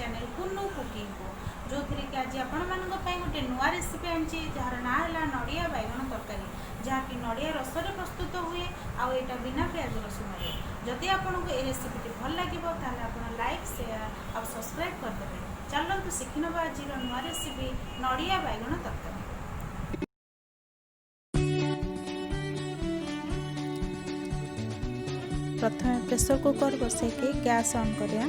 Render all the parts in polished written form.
Channel Kunnu cooking को जो थी कि आज आपण गोटे नुआ रेसिपी आनी जार ना है नड़िया बैगण तरकारी जहाँकि नड़िया रसर प्रस्तुत हुए आईटा बिना प्याज रसुण। जदि आपको ये रेसिपी भल लगे आप लाइक शेयर और सब्सक्राइब करदे। चलतु शिखी ना आज नुआ रेसिपी नड़िया बैगण तरकारी। प्रथम प्रेसर कुकर बसैकी गैस ऑन करिया।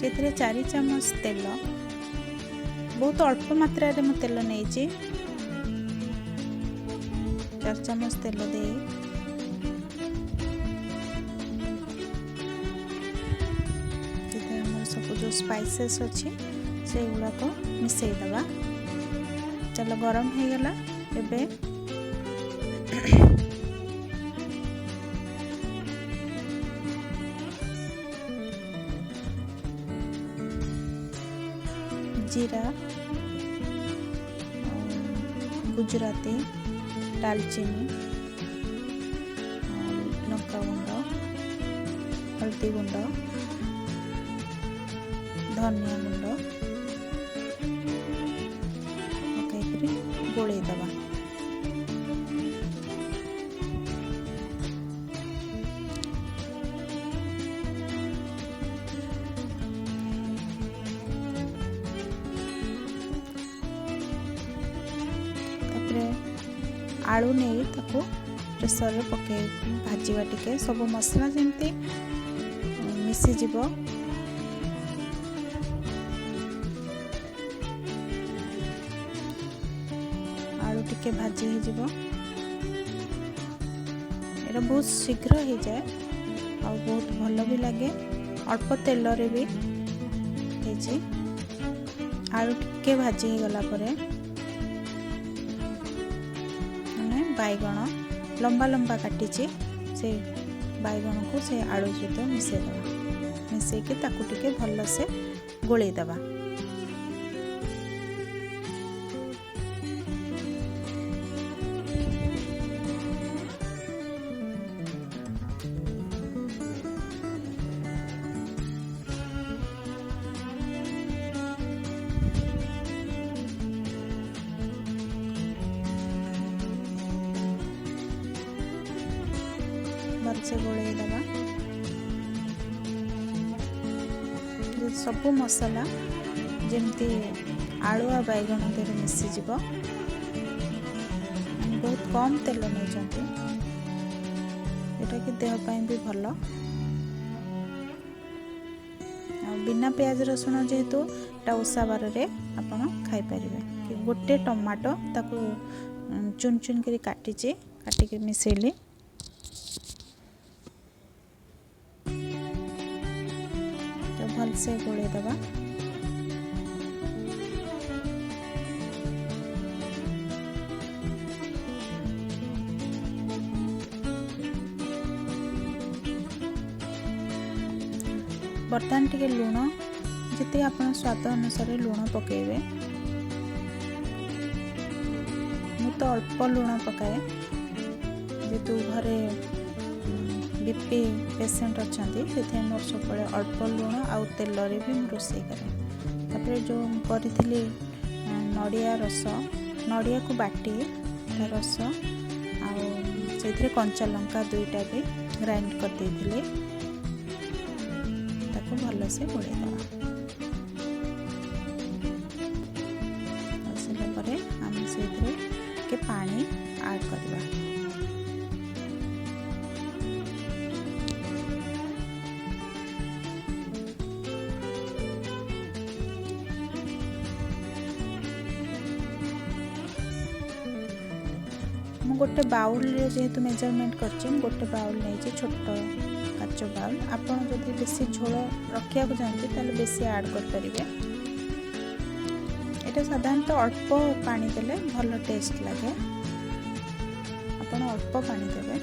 से 4 चम्मच तेल बहुत अल्प मात्रा रे मैं तेल नहीं 4 चम्मच तेल दे सब जो स्पाइसेस अच्छी से गुड़ाक मिसई दबा। चलो गरम हो गला एबे जीरा गुजराती दालचीनी लंका गुंड हल्दी गुंड धनिया गुंड पकईकरी गोलई दबा। आलू नहीं ताको प्रेसर पके भाजवा टिके सब मसला जमती मिसी जीव। आलू टिके भाजी हो जीव एरा बहुत शीघ्र हो जाए और बहुत भल भी लगे अल्प तेल रे भी आलू टिके भाजी हो गला परे बैगण लंबा लंबा काटी से बैगण को से आलू सहित मिसई दबा। मिसईके ताकू टिके भल से गोलई दबा। से गोलई दबा। सबू मसला जमती आलू आ बैगण देर मिसी जीव। बहुत कम तेल नहीं जोटा कि देहपाई भी भल बिना प्याज रसुण जेहेतु ओषा बार आपड़ खाईपर कि गोटे टमाटो ताको चुन चुन कर काटिक मिसेली भल से गोलई दबा। बर्तमान टिके लुण जिते आप स्वाद अनुसार लुण पकेबे। मु तो अल्प लुण पकाए जेतु घरे बीपी पेसेंट अच्छा से मोर सब अल्प लुण आउ तेल भी मुझे रोषे करे। जो करी नड़िया रस नड़िया को बाटी रस आउ कंचा लंका 2टा भी ग्राइंड कर देथिले ताको भल से गोलई दबा। आम से पानी ऐड करवा। गोटे बाउल जेहेतु मेजरमेंट कर गोटे बाउल नहीं छोट ପାଞ୍ଚ ବାଉଲ। ଆପଣ ଯଦି ବେଶୀ ଝୋଳ ରଖିବାକୁ ଚାହାନ୍ତି ତାହେଲେ ବେଶୀ ଆଡ଼୍ କରିପାରିବେ। ଏଇଟା ସାଧାରଣତଃ ଅଳ୍ପ ପାଣି ଦେଲେ ଭଲ ଟେଷ୍ଟ ଲାଗେ। ଆପଣ ଅଳ୍ପ ପାଣି ଦେବେ।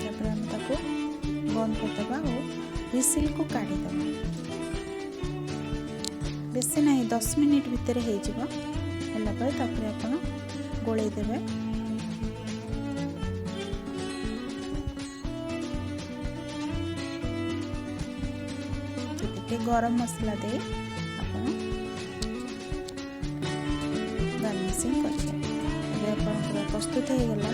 ତାପରେ ଆମେ ତାକୁ ବନ୍ଦ କରିଦେବା ଓ ହୁଇସିଲକୁ କାଢ଼ିଦେବା। ବେଶୀ ନାହିଁ, 10 ମିନିଟ୍ ଭିତରେ ହେଇଯିବ। ହେଲା ପରେ ତାପରେ ଆପଣ ଗୋଳେଇ ଦେବେ। ଟିକେ ଗରମ ମସଲା ଦେଇ ଆପଣ ଗାର୍ନିସିଂ କରିବେ। ଏବେ ଆପଣଙ୍କର ପ୍ରସ୍ତୁତ ହେଇଗଲା